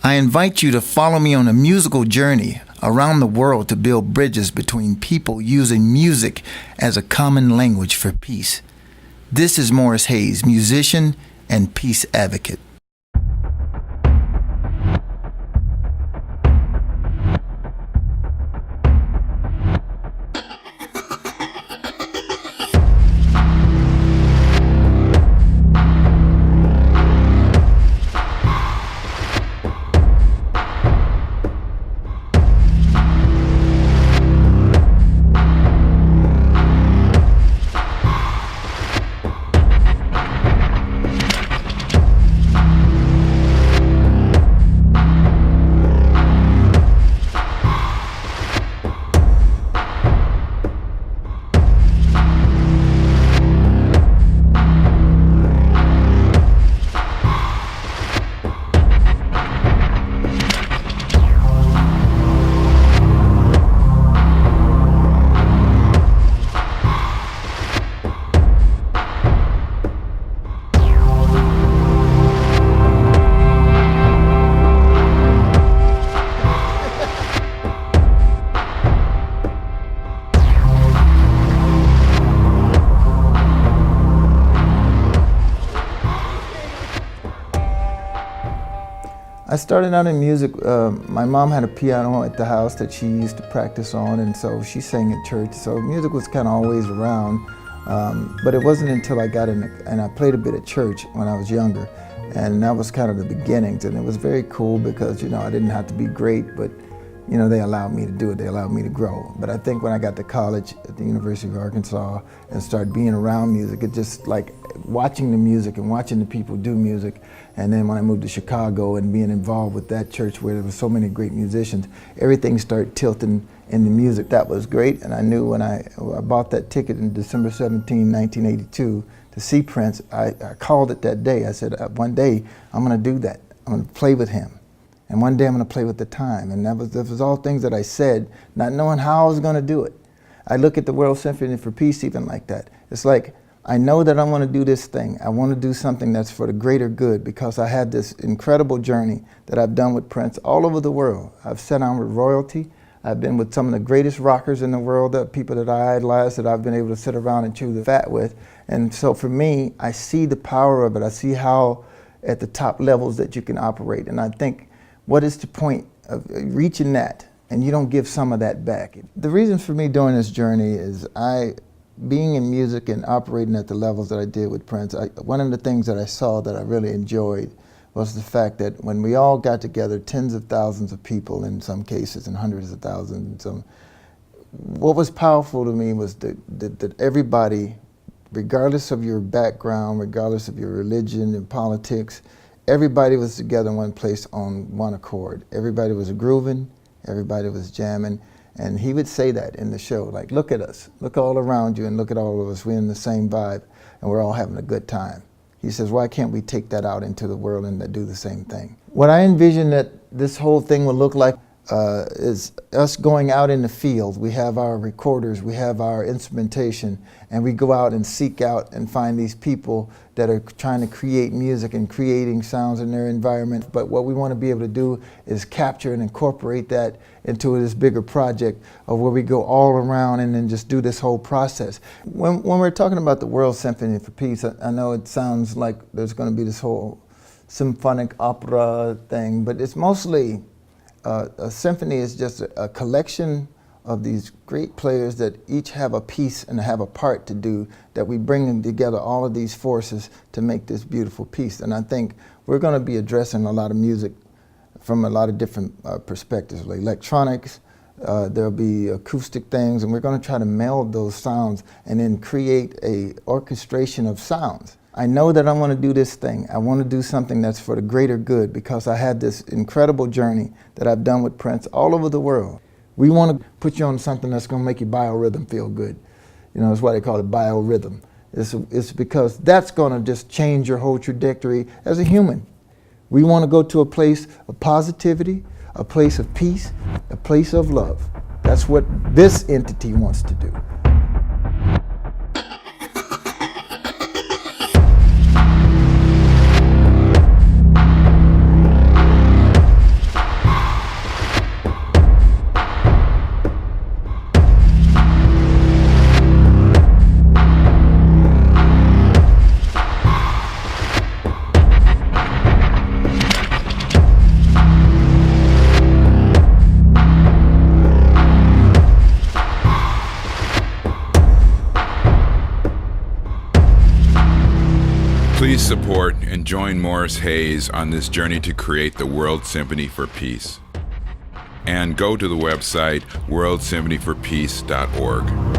I invite you to follow me on a musical journey around the world to build bridges between people using music as a common language for peace. This is Morris Hayes, musician and peace advocate. I started out in music. My mom had a piano at the house that she used to practice on, and so she sang at church. So music was kind of always around, but it wasn't until I got in, and I played a bit at church when I was younger, and that was kind of the beginnings. And it was very cool because, you know, I didn't have to be great, but, you know, they allowed me to do it. They allowed me to grow. But I think when I got to college at the University of Arkansas and started being around music, it just like watching the music and watching the people do music. And then when I moved to Chicago and being involved with that church where there were so many great musicians, everything started tilting into music. That was great, and I knew when I bought that ticket in December 17, 1982 to see Prince, I called it that day. I said, one day I'm gonna do that. I'm gonna play with him. And one day I'm gonna play with the time. And that was all things that I said, not knowing how I was gonna do it. I look at the World Symphony for Peace even like that. It's like, I know that I want to do this thing. I want to do something that's for the greater good because I had this incredible journey that I've done with Prince all over the world. I've sat down with royalty. I've been with some of the greatest rockers in the world, that people that I idolize, that I've been able to sit around and chew the fat with. And so for me, I see the power of it. I see how at the top levels that you can operate. And I think, what is the point of reaching that and you don't give some of that back? The reason for me doing this journey is being in music and operating at the levels that I did with Prince, one of the things that I saw that I really enjoyed was the fact that when we all got together, tens of thousands of people in some cases and hundreds of thousands, what was powerful to me was that everybody, regardless of your background, regardless of your religion and politics, everybody was together in one place on one accord. Everybody was grooving, everybody was jamming. And he would say that in the show, like, look at us, look all around you and look at all of us. We're in the same vibe and we're all having a good time. He says, why can't we take that out into the world and do the same thing? What I envision that this whole thing will look like is us going out in the field. We have our recorders, we have our instrumentation, and we go out and seek out and find these people that are trying to create music and creating sounds in their environment. But what we want to be able to do is capture and incorporate that into this bigger project of where we go all around and then just do this whole process. When we're talking about the World Symphony for Peace, I know it sounds like there's going to be this whole symphonic opera thing, but it's mostly a symphony is just a collection of these great players that each have a piece and have a part to do, that we bring them together, all of these forces, to make this beautiful piece. And I think we're going to be addressing a lot of music from a lot of different perspectives, like electronics, there'll be acoustic things, and we're going to try to meld those sounds and then create a orchestration of sounds. I know that I want to do this thing. I want to do something that's for the greater good because I had this incredible journey that I've done with Prince all over the world. We want to put you on something that's going to make your biorhythm feel good. You know, that's why they call it biorhythm. It's because that's going to just change your whole trajectory as a human. We want to go to a place of positivity, a place of peace, a place of love. That's what this entity wants to do. Please support and join Morris Hayes on this journey to create the World Symphony for Peace. And go to the website worldsymphonyforpeace.org.